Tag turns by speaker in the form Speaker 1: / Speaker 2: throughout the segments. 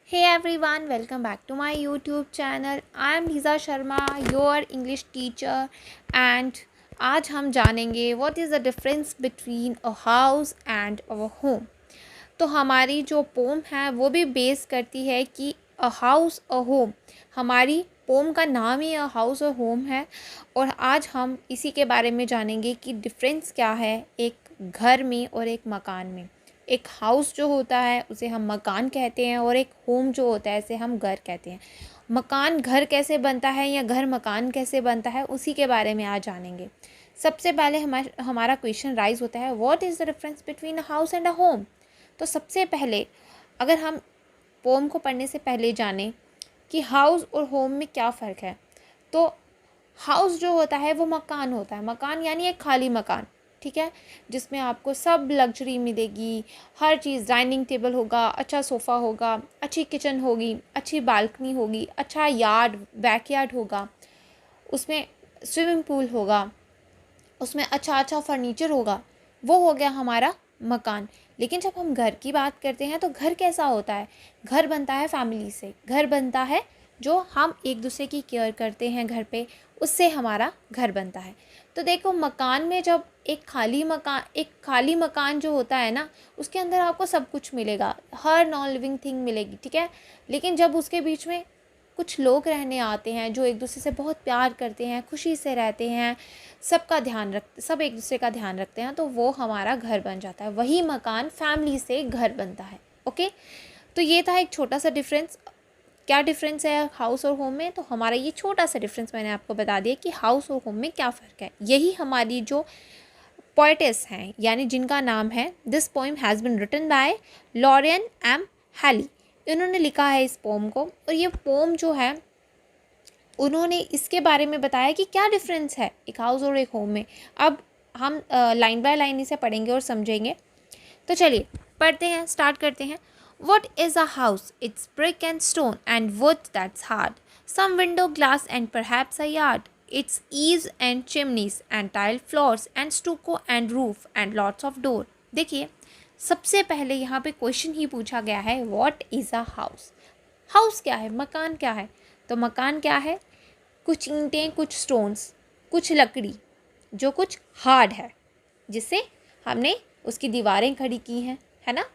Speaker 1: Hey everyone, welcome back to my YouTube channel. I am Lisa Sharma, your English teacher, and आज हम जानेंगे what is the difference between a house and a home. तो हमारी जो pome है वो भी बेस करती है कि अ हाउस अ होम, हमारी पोम का नाम ही अ हाउस अ होम है। और आज हम इसी के बारे में जानेंगे कि डिफरेंस क्या है एक घर में और एक मकान में। एक हाउस जो होता है उसे हम मकान कहते हैं और एक होम जो होता है इसे हम घर कहते हैं। मकान घर कैसे बनता है या घर मकान कैसे बनता है उसी के बारे में आज जानेंगे। सबसे पहले हमारा क्वेश्चन राइज होता है, what is the difference between a house and a home. तो सबसे पहले अगर हम पोम को पढ़ने से पहले जानें कि हाउस और होम में क्या फ़र्क है, तो हाउस जो होता है वो मकान होता है। मकान यानी एक खाली मकान, ठीक है, जिसमें आपको सब लग्जरी मिलेगी, हर चीज़, डाइनिंग टेबल होगा, अच्छा सोफ़ा होगा, अच्छी किचन होगी, अच्छी बालकनी होगी, अच्छा यार्ड बैकयार्ड होगा, उसमें स्विमिंग पूल होगा, उसमें अच्छा अच्छा फर्नीचर होगा। वो हो गया हमारा मकान। लेकिन जब हम घर की बात करते हैं तो घर कैसा होता है? घर बनता है फैमिली से, घर बनता है जो हम एक दूसरे की केयर करते हैं घर पे, उससे हमारा घर बनता है। तो देखो, मकान में जब एक खाली मकान जो होता है ना, उसके अंदर आपको सब कुछ मिलेगा, हर नॉन लिविंग थिंग मिलेगी, ठीक है। लेकिन जब उसके बीच में कुछ लोग रहने आते हैं जो एक दूसरे से बहुत प्यार करते हैं, खुशी से रहते हैं, सब एक दूसरे का ध्यान रखते हैं, तो वो हमारा घर बन जाता है। वही मकान फैमिली से घर बनता है। ओके, तो ये था एक छोटा सा डिफरेंस। क्या डिफरेंस है हाउस और होम में? तो हमारा ये छोटा सा डिफरेंस मैंने आपको बता दिया कि हाउस और होम में क्या फ़र्क है। यही हमारी जो पोएटेस हैं, यानी जिनका नाम है, this poem has been written by Lauren M Haley, इन्होंने लिखा है इस पोम को। और ये पोम जो है, उन्होंने इसके बारे में बताया कि क्या डिफरेंस है एक हाउस और एक होम में। अब हम लाइन बाय लाइन इसे पढ़ेंगे और समझेंगे। तो चलिए पढ़ते हैं, स्टार्ट करते हैं। What is a house? It's brick and stone and wood that's hard. Some window glass and perhaps a yard. It's eaves and chimneys and tile floors and stucco and roof and lots of door. देखिए, सबसे पहले यहाँ पे question ही पूछा गया है, What is a house? House क्या है, मकान क्या है? तो मकान क्या है? कुछ ईंटें, कुछ स्टोन्स, कुछ लकड़ी जो कुछ हार्ड है, जिससे हमने उसकी दीवारें खड़ी की हैं, है ना।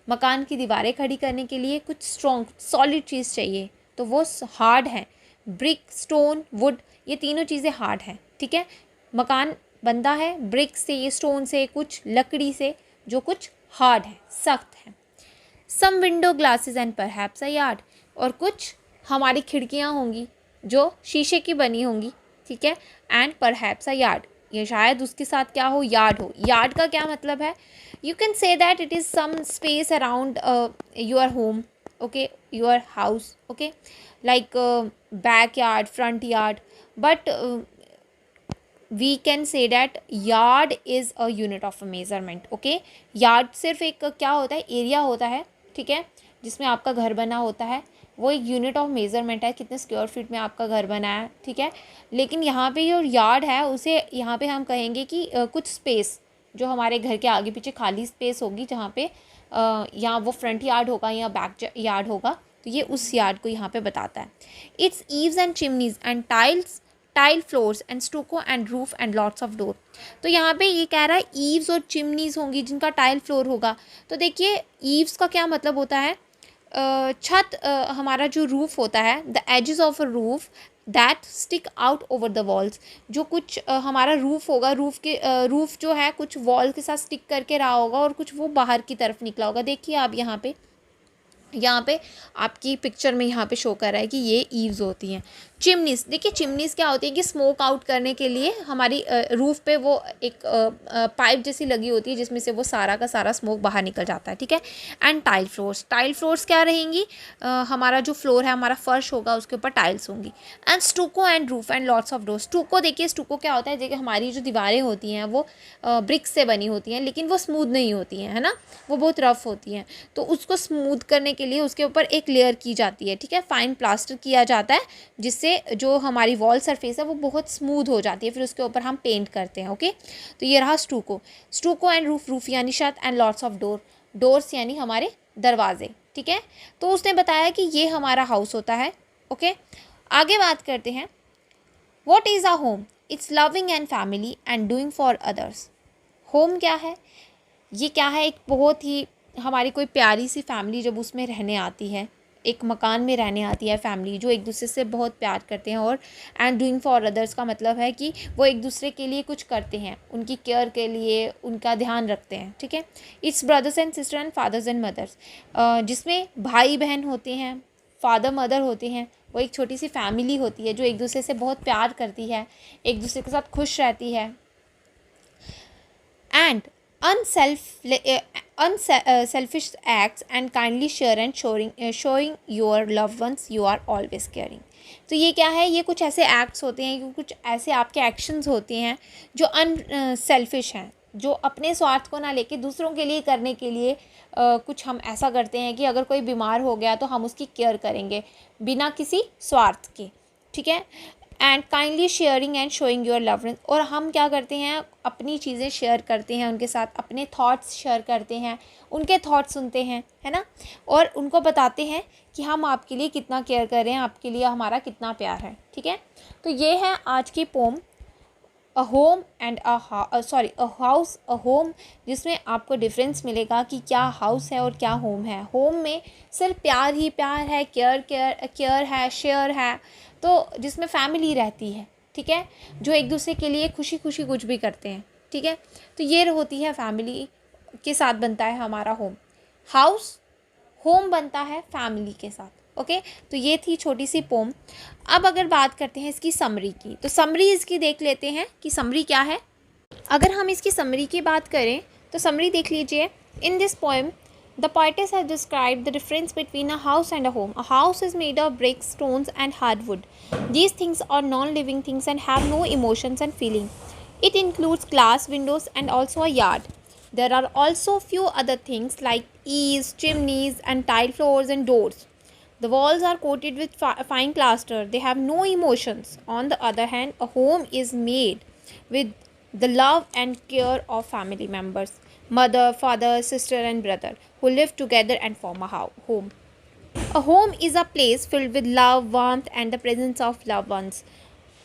Speaker 1: मकान की दीवारें खड़ी करने के लिए कुछ स्ट्रॉन्ग सॉलिड चीज़ चाहिए, तो वो हार्ड है। ब्रिक, स्टोन, वुड, ये तीनों चीज़ें हार्ड हैं, ठीक है। मकान बनता है ब्रिक से, ये स्टोन से, कुछ लकड़ी से जो कुछ हार्ड है, सख्त है। Some window glasses and perhaps a yard, और कुछ हमारी खिड़कियाँ होंगी जो शीशे की बनी होंगी, ठीक है। एंड परहैप्स अ यार्ड, ये शायद उसके साथ क्या हो, यार्ड हो। यार्ड का क्या मतलब है? You can say that it is some space around your home, okay, your house, okay, like back yard, front yard, but we can say that yard is a unit of measurement. Okay, yard सिर्फ एक क्या होता है, area होता है, ठीक है, जिसमें आपका घर बना होता है। वो एक यूनिट ऑफ मेजरमेंट है, कितने स्क्वायर फीट में आपका घर बना है, ठीक है। लेकिन यहाँ पे जो यार्ड है उसे यहाँ पे हम कहेंगे कि कुछ स्पेस जो हमारे घर के आगे पीछे खाली स्पेस होगी, जहाँ पे या वो फ्रंट यार्ड होगा या बैक यार्ड होगा, तो ये उस यार्ड को यहाँ पे बताता है। It's eaves and chimneys and tile floors and stucco and roof and lots of door. तो यहाँ पे ये कह रहा है ईव्स और चिमनीज होंगी जिनका टाइल फ्लोर होगा। तो देखिए, ईव्स का क्या मतलब होता है? छत, हमारा जो रूफ होता है, the edges of a roof that stick out over the walls, जो कुछ हमारा रूफ होगा, रूफ जो है कुछ वॉल के साथ स्टिक करके रहा होगा और कुछ वो बाहर की तरफ निकला होगा। देखिए आप यहाँ पे आपकी पिक्चर में यहाँ पे शो कर रहा है कि ये ईव्स होती हैं। चिमनीज, देखिए चिमनीज क्या होती है कि स्मोक आउट करने के लिए हमारी रूफ पे वो एक पाइप जैसी लगी होती है जिसमें से वो सारा का सारा स्मोक बाहर निकल जाता है, ठीक है। एंड टाइल फ्लोर्स क्या रहेंगी? हमारा जो फ्लोर है, हमारा फर्श होगा, उसके ऊपर टाइल्स होंगी। And stucco and roof and lots of door. Stucco, देखिए स्टूको क्या होता है, देखिए हमारी जो दीवारें होती हैं वो ब्रिक्स से बनी होती हैं, लेकिन वो स्मूथ नहीं होती हैं, है ना, वो बहुत रफ होती हैं। तो उसको स्मूथ करने के लिए उसके ऊपर एक लेयर की जाती है, ठीक है, फाइन प्लास्टर किया जाता है, जिससे जो हमारी वॉल सरफेस है वो बहुत स्मूथ हो जाती है। फिर उसके ऊपर हम पेंट करते हैं। ओके, तो ये रहा स्टूको एंड रूफ यानी छत, एंड लॉट्स ऑफ डोर्स यानी हमारे दरवाजे, ठीक है। तो उसने बताया कि ये हमारा हाउस होता है। ओके, आगे बात करते हैं। What is a home? It's loving and family and doing for others. Home क्या है? ये क्या है? एक बहुत ही हमारी कोई प्यारी सी फैमिली जब उसमें रहने आती है, एक मकान में रहने आती है फैमिली जो एक दूसरे से बहुत प्यार करते हैं। और एंड डूइंग फॉर अदर्स का मतलब है कि वो एक दूसरे के लिए कुछ करते हैं, उनकी केयर के लिए, उनका ध्यान रखते हैं, ठीक है। It's brothers and sister and fathers and mothers, जिसमें भाई बहन होते हैं, फादर मदर होते हैं। वो एक छोटी सी फैमिली होती है जो एक दूसरे से बहुत प्यार करती है, एक दूसरे के साथ खुश रहती है। And unselfish acts and kindly share and showing your loved ones you are always caring। तो ये क्या है? ये कुछ ऐसे एक्ट्स होते हैं, कुछ ऐसे आपके एक्शंस होते हैं जो अनसेल्फिश हैं, जो अपने स्वार्थ को ना लेके दूसरों के लिए करने के लिए कुछ हम ऐसा करते हैं कि अगर कोई बीमार हो गया तो हम उसकी केयर करेंगे बिना किसी स्वार्थ के, ठीक है। And kindly sharing and showing your love. और हम क्या करते हैं? अपनी चीज़ें शेयर करते हैं उनके साथ, अपने थॉट्स शेयर करते हैं, उनके थॉट्स सुनते हैं, है ना, और उनको बताते हैं कि हम आपके लिए कितना केयर कर रहे हैं, आपके लिए हमारा कितना प्यार है, ठीक है। तो ये है आज की poem, a home and a house, a home, जिसमें आपको डिफरेंस मिलेगा कि क्या हाउस है और क्या होम है। होम में सिर्फ प्यार ही प्यार है, केयर है, शेयर है, तो जिसमें फैमिली रहती है, ठीक है, जो एक दूसरे के लिए खुशी खुशी कुछ भी करते हैं, ठीक है। तो ये होती है फैमिली के साथ बनता है हमारा होम। हाउस, होम बनता है फैमिली के साथ। ओके, तो ये थी छोटी सी पोम। अब अगर बात करते हैं इसकी समरी की, तो समरी इसकी देख लेते हैं कि समरी क्या है। अगर हम इसकी समरी की बात करें तो समरी देख लीजिए। In this poem the poetess has described the difference between a house and a home. A house is made of bricks, stones, and hardwood. These things are non-living things and have no emotions and feeling. It includes glass, windows, and also a yard. There are also few other things like eaves, chimneys, and tile floors and doors. The walls are coated with fine plaster. They have no emotions. On the other hand, a home is made with the love and care of family members, mother, father, sister, and brother, who live together and form a home. A home is a place filled with love, warmth, and the presence of loved ones.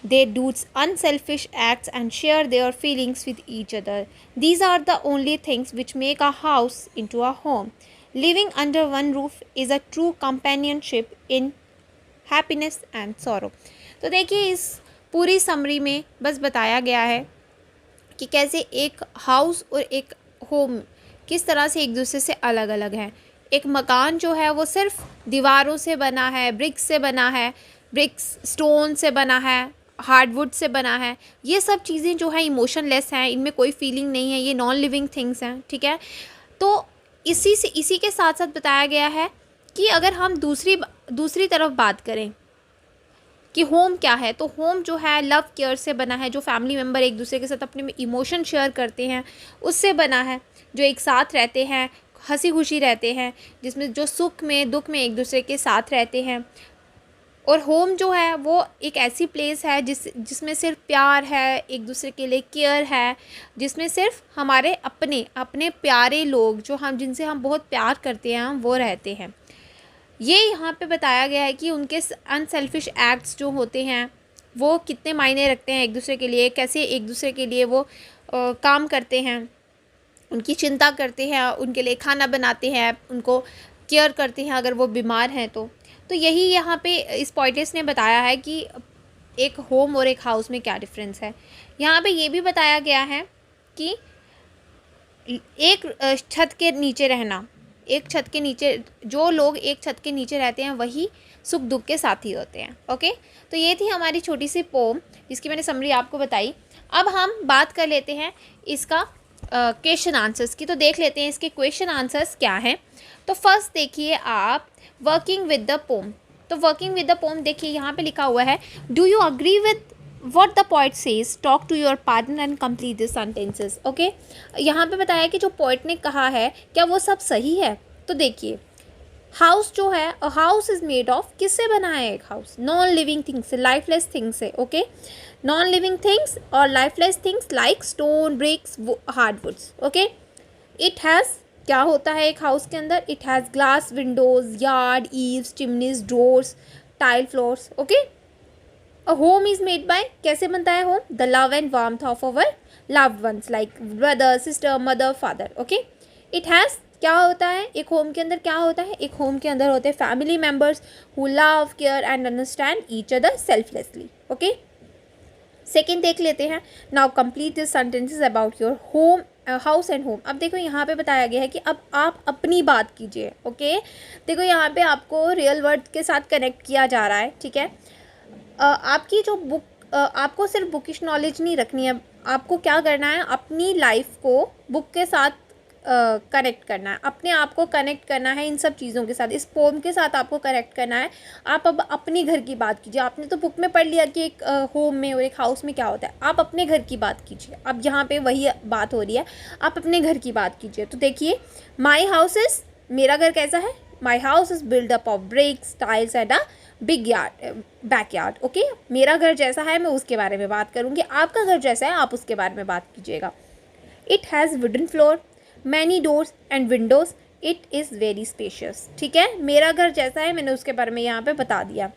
Speaker 1: They do unselfish acts and share their feelings with each other. These are the only things which make a house into a home. Living under one roof is a true companionship in happiness and sorrow. तो देखिए, इस पूरी summary में बस बताया गया है कि कैसे एक हाउस और एक होम किस तरह से एक दूसरे से अलग अलग हैं। एक मकान जो है वो सिर्फ दीवारों से बना है, ब्रिक्स से बना है, ब्रिक्स स्टोन से बना है, हार्डवुड से बना है। ये सब चीज़ें जो है इमोशनलेस हैं, इनमें कोई फीलिंग नहीं है, ये नॉन लिविंग थिंग्स हैं, ठीक है। तो इसी के साथ साथ बताया गया है कि अगर हम दूसरी तरफ बात करें कि होम क्या है, तो होम जो है लव केयर से बना है, जो फैमिली मेम्बर एक दूसरे के साथ अपने इमोशन शेयर करते हैं उससे बना है, जो एक साथ रहते हैं, हंसी खुशी रहते हैं, जिसमें जो सुख में दुख में एक दूसरे के साथ रहते हैं। और होम जो है वो एक ऐसी प्लेस है जिसमें सिर्फ प्यार है, एक दूसरे के लिए केयर है, जिसमें सिर्फ हमारे अपने प्यारे लोग जो जिनसे हम बहुत प्यार करते हैं वो रहते हैं। ये यहाँ पे बताया गया है कि उनके अनसेल्फिश एक्ट्स जो होते हैं वो कितने मायने रखते हैं एक दूसरे के लिए, कैसे एक दूसरे के लिए वो काम करते हैं, उनकी चिंता करते हैं, उनके लिए खाना बनाते हैं, उनको केयर करते हैं अगर वो बीमार हैं तो यही यहाँ पे इस पोएटेस ने बताया है कि एक होम और एक हाउस में क्या डिफरेंस है। यहाँ पे ये भी बताया गया है कि एक छत के नीचे रहना, एक छत के नीचे जो लोग एक छत के नीचे रहते हैं वही सुख दुख के साथी होते हैं। ओके, तो ये थी हमारी छोटी सी पोम जिसकी मैंने समरी आपको बताई। अब हम बात कर लेते हैं इसका क्वेश्चन आंसर्स की। तो देख लेते हैं इसके क्वेश्चन आंसर्स क्या हैं। तो फर्स्ट देखिए आप, वर्किंग विद द पोम। तो वर्किंग विद द पोम देखिए यहाँ पे लिखा हुआ है, do you agree with what the poet says, talk to your partner and complete the sentences। Okay, यहाँ पे बताया कि जो पोइट ने कहा है क्या वो सब सही है। तो देखिए, हाउस जो है, हाउस इज मेड ऑफ, किससे बना है एक हाउस? नॉन लिविंग थिंग्स से, लाइफलेस थिंग्स से। ओके, नॉन लिविंग थिंग्स और lifeless things like stone, bricks, hardwoods. Okay, it has क्या होता है एक हाउस के अंदर? It has glass windows, yard, eaves, chimneys, doors, tile floors. Okay. A home is made by, कैसे बनता है home? The love and warmth of our loved ones like brother, sister, mother, father. Okay. It has, क्या होता है एक home के अंदर? क्या होता है एक होम के अंदर? होते हैं family members who love, care and understand each other selflessly. Okay. Second देख लेते हैं. Now complete this sentences about your home, house and home. अब देखो यहाँ पे बताया गया है कि अब आप अपनी बात कीजिए. ओके. देखो यहाँ पे आपको रियल वर्ड के साथ कनेक्ट किया जा रहा है. ठीक है. आपकी जो बुक, आपको सिर्फ बुकिश नॉलेज नहीं रखनी है. आपको क्या करना है? अपनी लाइफ को बुक के साथ कनेक्ट करना है. अपने आप को कनेक्ट करना है इन सब चीज़ों के साथ. इस पोम के साथ आपको कनेक्ट करना है. आप अब अपने घर की बात कीजिए. आपने तो बुक में पढ़ लिया कि एक होम में और एक हाउस में क्या होता है. आप अपने घर की बात कीजिए. अब यहाँ पे वही बात हो रही है. आप अपने घर की बात कीजिए. तो देखिए, माई हाउस इज़, मेरा घर कैसा है? My house is build up of BRICS, tiles and a big yard, back yard. Okay. मेरा घर जैसा है मैं उसके बारे में बात करूँगी. आपका घर जैसा है आप उसके बारे में बात कीजिएगा. It has wooden floor, many doors and Windows, it is very spacious. ठीक है. मेरा घर जैसा है मैंने उसके बारे में यहाँ पे बता दिया.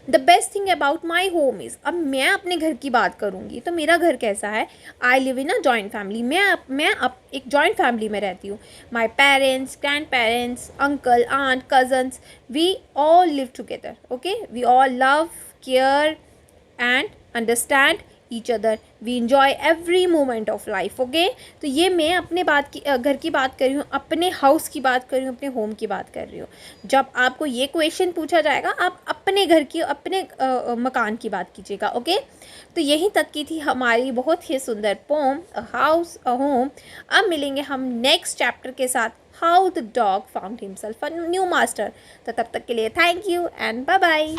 Speaker 1: The best thing about my home is, अब मैं अपने घर की बात करूँगी तो मेरा घर कैसा है? I live in a joint family. मैं एक जॉइंट फैमिली में रहती हूँ. My parents, grandparents, uncle, aunt, cousins, we all live together. Okay. We all love, care and understand each other. We enjoy every moment of life. Okay. तो ये मैं अपने बात की, घर की बात कर रही हूँ, अपने हाउस की बात कर रही हूँ, अपने होम की बात कर रही हूँ. जब आपको ये क्वेश्चन पूछा जाएगा आप अपने घर की, अपने मकान की बात कीजिएगा. ओके. तो यहीं तक की थी हमारी बहुत ही सुंदर poem, a house a home. अब मिलेंगे हम नेक्स्ट चैप्टर के साथ, how the dog found himself a new master. तो तब तक के लिए thank you and bye bye.